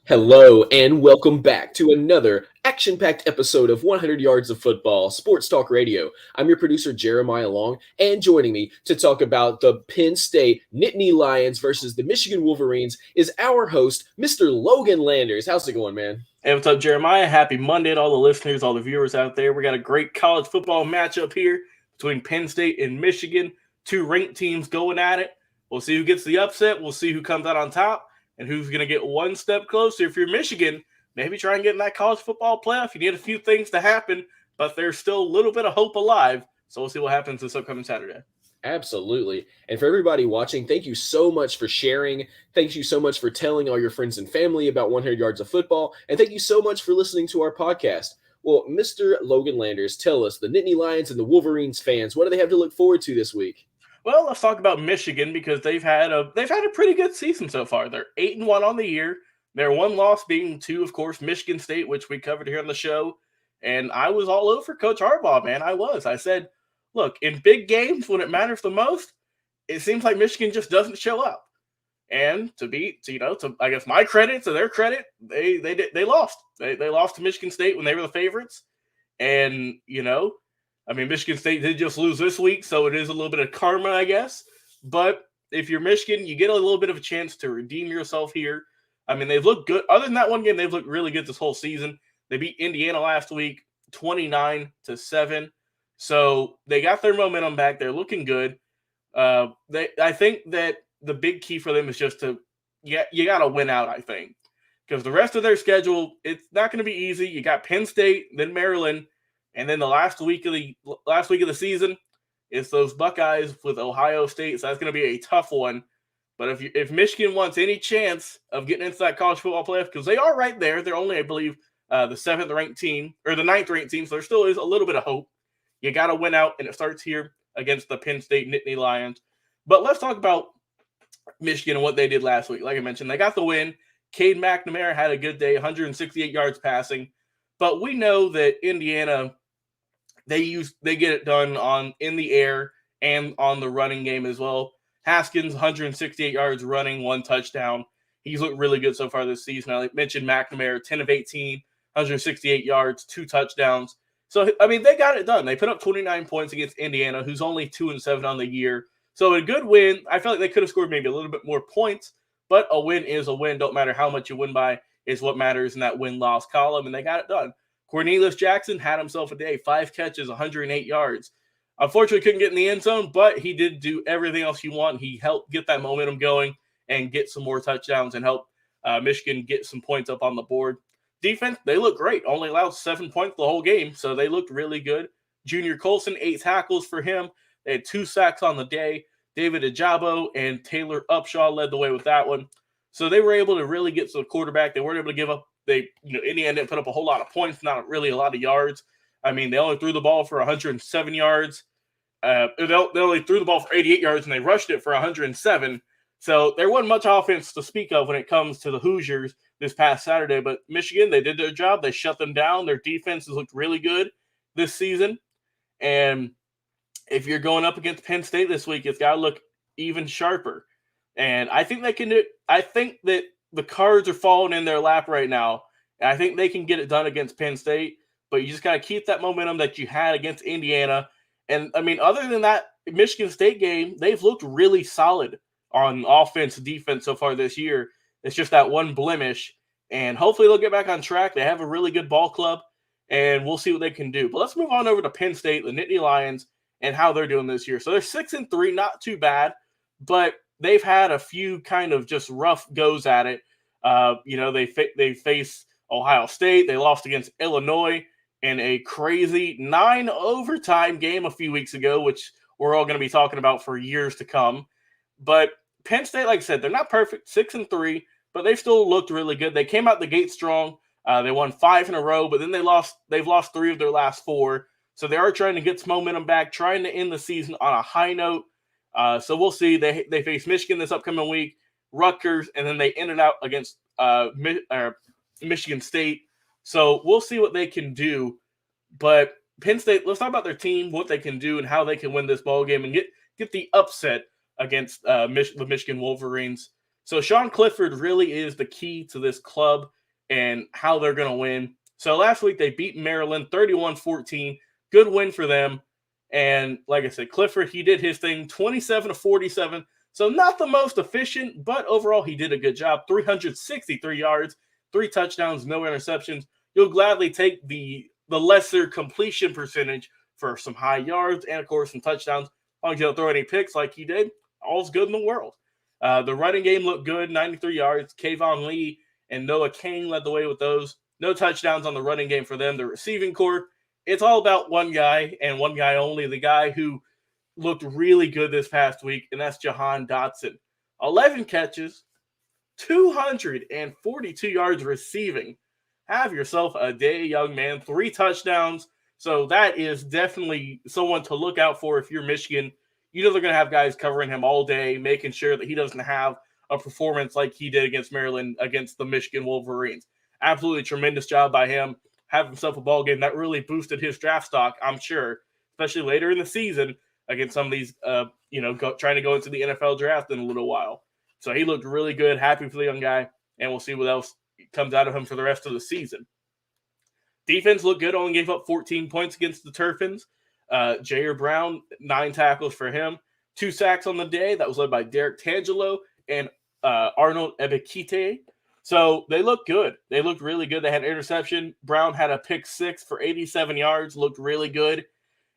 Hello, and welcome back to another action packed episode of 100 Yards of Football, Sports Talk Radio. I'm your producer, Jeremiah Long, and joining me to talk about the Penn State Nittany Lions versus the Michigan Wolverines is our host, Mr. Logan Landers. How's it going, man? Hey, what's up, Jeremiah? Happy Monday to all the listeners, all the viewers out there. We got a great college football matchup here between Penn State and Michigan. Two ranked teams going at it. We'll see who gets the upset. We'll see who comes out on top and who's going to get one step closer. If you're Michigan, maybe try and get in that college football playoff. You need a few things to happen, but there's still a little bit of hope alive. So we'll see what happens this upcoming Saturday. Absolutely. And for everybody watching, thank you so much for sharing. Thank you so much for telling all your friends and family about 100 Yards of Football. And thank you so much for listening to our podcast. Well, Mr. Logan Landers, tell us, the Nittany Lions and the Wolverines fans, what do they have to look forward to this week? Well, let's talk about Michigan because they've had a pretty good season so far. They're 8-1 on the year. Their one loss being to, of course, Michigan State, which we covered here on the show. And I was all over Coach Harbaugh, man. I was. I said, look, in big games when it matters the most, it seems like Michigan just doesn't show up. And to I guess my credit, to their credit, they lost. They lost to Michigan State when they were the favorites. And Michigan State did just lose this week, so it is a little bit of karma, I guess. But if you're Michigan, you get a little bit of a chance to redeem yourself here. I mean, they've looked good. Other than that one game, they've looked really good this whole season. They beat Indiana last week, 29-7. So they got their momentum back. They're looking good. I think that the big key for them is just you got to win out, I think. Because the rest of their schedule, it's not going to be easy. You got Penn State, then Maryland, and then the last week of the season is those Buckeyes with Ohio State. So that's going to be a tough one. But if Michigan wants any chance of getting into that college football playoff, because they are right there, they're only, I believe, the seventh ranked team or the ninth ranked team. So there still is a little bit of hope. You got to win out, and it starts here against the Penn State Nittany Lions. But let's talk about Michigan and what they did last week. Like I mentioned, they got the win. Cade McNamara had a good day, 168 yards passing. But we know that Indiana, they get it done in the air and on the running game as well. Haskins, 168 yards running, 1 touchdown. He's looked really good so far this season. I mentioned McNamara, 10 of 18, 168 yards, 2 touchdowns. So, they got it done. They put up 29 points against Indiana, who's only 2-7 on the year. So, a good win. I feel like they could have scored maybe a little bit more points, but a win is a win. Don't matter how much you win by, is what matters in that win-loss column, and they got it done. Cornelius Jackson had himself a day, 5 catches, 108 yards. Unfortunately, couldn't get in the end zone, but he did do everything else you want. He helped get that momentum going and get some more touchdowns and help Michigan get some points up on the board. Defense, they look great. Only allowed 7 points the whole game, so they looked really good. Junior Colson, 8 tackles for him. They had 2 sacks on the day. David Ajabo and Taylor Upshaw led the way with that one. So they were able to really get to the quarterback. They weren't able to give up. Indiana didn't put up a whole lot of points, not really a lot of yards. They only threw the ball for 107 yards. They only threw the ball for 88 yards, and they rushed it for 107. So there wasn't much offense to speak of when it comes to the Hoosiers this past Saturday. But Michigan, they did their job. They shut them down. Their defense has looked really good this season. And if you're going up against Penn State this week, it's got to look even sharper. And I think they can do it. I think that the cards are falling in their lap right now. And I think they can get it done against Penn State. But you just got to keep that momentum that you had against Indiana. And, other than that Michigan State game, they've looked really solid on offense and defense so far this year. It's just that one blemish. And hopefully they'll get back on track. They have a really good ball club. And we'll see what they can do. But let's move on over to Penn State, the Nittany Lions, and how they're doing this year. So they're 6-3, not too bad. But they've had a few kind of just rough goes at it. They face Ohio State. They lost against Illinois in a crazy 9 overtime game a few weeks ago, which we're all going to be talking about for years to come. But Penn State, like I said, they're not perfect, 6-3, but they've still looked really good. They came out the gate strong. They won 5 in a row, but then they've lost 3 of their last 4. So they are trying to get some momentum back, trying to end the season on a high note. So we'll see. They face Michigan this upcoming week, Rutgers, and then they ended out against Michigan State. So we'll see what they can do. But Penn State, let's talk about their team, what they can do, and how they can win this ball game and get the upset against the Michigan Wolverines. So Sean Clifford really is the key to this club and how they're going to win. So last week they beat Maryland 31-14. Good win for them. And like I said, Clifford, he did his thing, 27-47. So not the most efficient, but overall he did a good job. 363 yards, 3 touchdowns, no interceptions. You'll gladly take the lesser completion percentage for some high yards and, of course, some touchdowns. As long as you don't throw any picks like he did, all's good in the world. The running game looked good, 93 yards. Kayvon Lee and Noah Kane led the way with those. No touchdowns on the running game for them. The receiving core, it's all about one guy and one guy only, the guy who looked really good this past week, and that's Jahan Dotson. 11 catches, 242 yards receiving. Have yourself a day, young man. 3 touchdowns. So that is definitely someone to look out for if you're Michigan. You know they're going to have guys covering him all day, making sure that he doesn't have a performance like he did against Maryland against the Michigan Wolverines. Absolutely tremendous job by him. Have himself a ball game that really boosted his draft stock, I'm sure, especially later in the season against some of these, trying to go into the NFL draft in a little while. So he looked really good. Happy for the young guy, and we'll see what else comes out of him for the rest of the season. Defense looked good, only gave up 14 points against the Terrapins. Jair Brown, 9 tackles for him. 2 sacks on the day. That was led by Derek Tangelo and Arnold Ebikite. So they looked good. They looked really good. They had an interception. Brown had a pick 6 for 87 yards. Looked really good.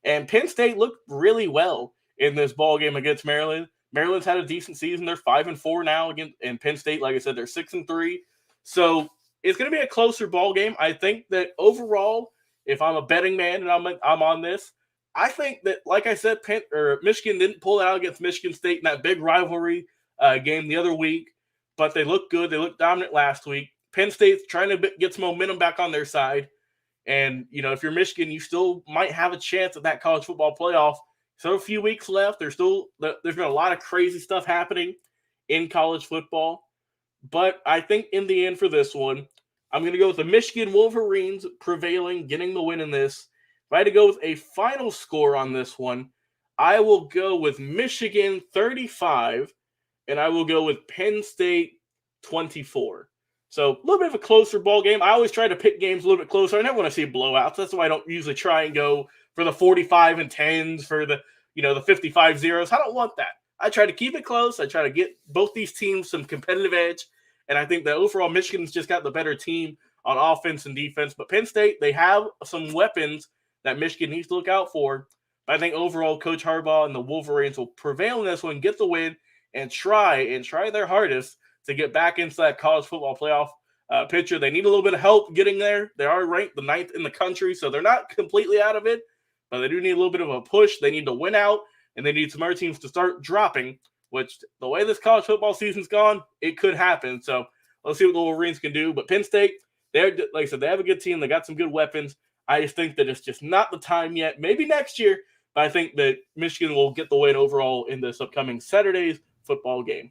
And Penn State looked really well in this ball game against Maryland. Maryland's had a decent season. They're 5-4 now again. And Penn State, like I said, they're 6-3. So it's going to be a closer ball game. I think that overall, if I'm a betting man and I'm on this, I think that, like I said, Michigan didn't pull it out against Michigan State in that big rivalry game the other week, but they looked good. They looked dominant last week. Penn State's trying to get some momentum back on their side. And, if you're Michigan, you still might have a chance at that college football playoff. So a few weeks left. There's been a lot of crazy stuff happening in college football. But I think in the end for this one, I'm going to go with the Michigan Wolverines prevailing, getting the win in this. If I had to go with a final score on this one, I will go with Michigan 35, and I will go with Penn State 24. So a little bit of a closer ball game. I always try to pick games a little bit closer. I never want to see blowouts. That's why I don't usually try and go for the 45 and 10s, for the 55 zeros. I don't want that. I try to keep it close. I try to get both these teams some competitive edge. And I think that overall Michigan's just got the better team on offense and defense. But Penn State, they have some weapons that Michigan needs to look out for. But I think overall Coach Harbaugh and the Wolverines will prevail in this one, get the win, and try their hardest to get back into that college football playoff picture. They need a little bit of help getting there. They are ranked the 9th in the country, so they're not completely out of it. But they do need a little bit of a push. They need to win out, and they need some other teams to start dropping, which the way this college football season's gone, it could happen. So let's see what the Wolverines can do. But Penn State, like I said, they have a good team. They got some good weapons. I just think that it's just not the time yet. Maybe next year, but I think that Michigan will get the win overall in this upcoming Saturday's football game.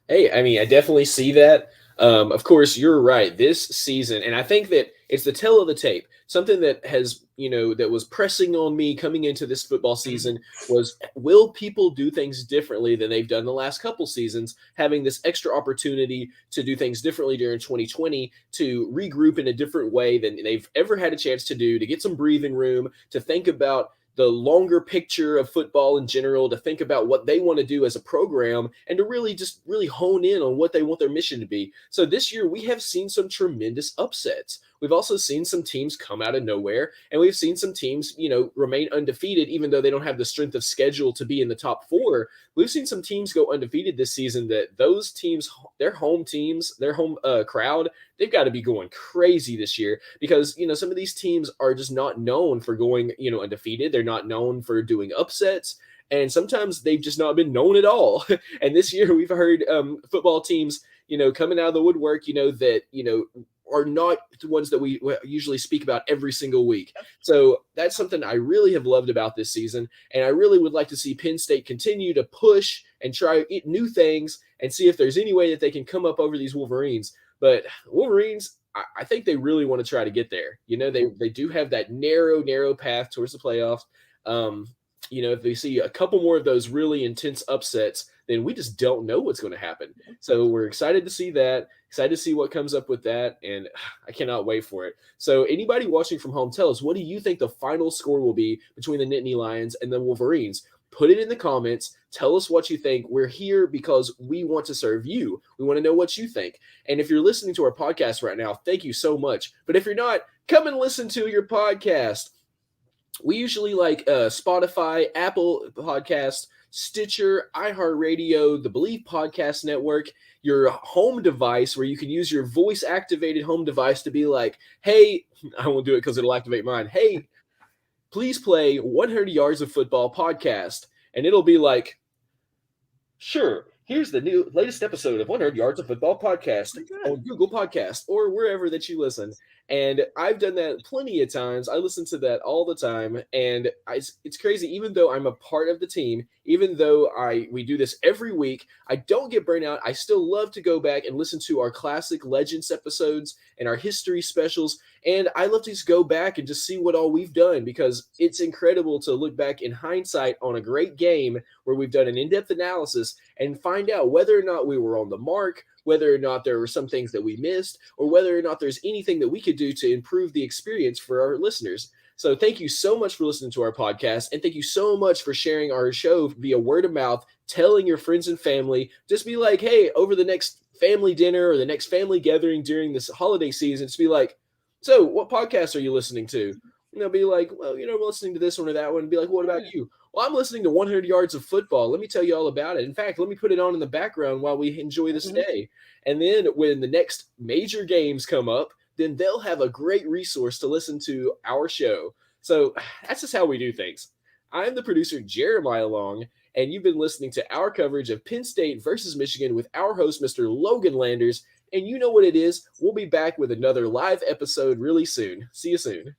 Hey, I mean, I definitely see that. Of course, you're right. This season, and I think that it's the tale of the tape. Something that has, that was pressing on me coming into this football season was, will people do things differently than they've done the last couple seasons, having this extra opportunity to do things differently during 2020, to regroup in a different way than they've ever had a chance to do, to get some breathing room, to think about the longer picture of football in general, to think about what they want to do as a program, and to really hone in on what they want their mission to be. So this year we have seen some tremendous upsets. We've also seen some teams come out of nowhere, and we've seen some teams, remain undefeated, even though they don't have the strength of schedule to be in the top 4. We've seen some teams go undefeated this season that those teams, their home teams, their home crowd, they've got to be going crazy this year because, some of these teams are just not known for going, undefeated. They're not known for doing upsets. And sometimes they've just not been known at all. And this year we've heard football teams, coming out of the woodwork, that, are not the ones that we usually speak about every single week. So that's something I really have loved about this season. And I really would like to see Penn State continue to push and try new things and see if there's any way that they can come up over these Wolverines. But Wolverines, I think they really want to try to get there. They do have that narrow path towards the playoffs. If they see a couple more of those really intense upsets, then we just don't know what's going to happen. So we're excited to see that, excited to see what comes up with that, and I cannot wait for it. So anybody watching from home, tell us, what do you think the final score will be between the Nittany Lions and the Wolverines? Put it in the comments. Tell us what you think. We're here because we want to serve you. We want to know what you think. And if you're listening to our podcast right now, thank you so much. But if you're not, come and listen to your podcast. We usually like Spotify, Apple Podcast, Stitcher, iHeartRadio, the Believe Podcast Network, your home device where you can use your voice-activated home device to be like, hey, I won't do it because it'll activate mine. Hey, please play 100 Yards of Football podcast. And it'll be like, sure, here's the new latest episode of 100 Yards of Football podcast on Google Podcast or wherever that you listen. And I've done that plenty of times. I listen to that all the time. And it's crazy. Even though I'm a part of the team, even though we do this every week, I don't get burnt out. I still love to go back and listen to our classic Legends episodes and our history specials. And I love to just go back and just see what all we've done, because it's incredible to look back in hindsight on a great game where we've done an in-depth analysis and find out whether or not we were on the mark, whether or not there were some things that we missed, or whether or not there's anything that we could do to improve the experience for our listeners. So thank you so much for listening to our podcast, and thank you so much for sharing our show via word of mouth, telling your friends and family. Just be like, hey, over the next family dinner or the next family gathering during this holiday season, just be like, so what podcast are you listening to? And they'll be like, well, we're listening to this one or that one. And be like, what about you? Well, I'm listening to 100 Yards of Football. Let me tell you all about it. In fact, let me put it on in the background while we enjoy this day. And then when the next major games come up, then they'll have a great resource to listen to our show. So that's just how we do things. I'm the producer, Jeremiah Long, and you've been listening to our coverage of Penn State versus Michigan with our host, Mr. Logan Landers. And you know what it is. We'll be back with another live episode really soon. See you soon.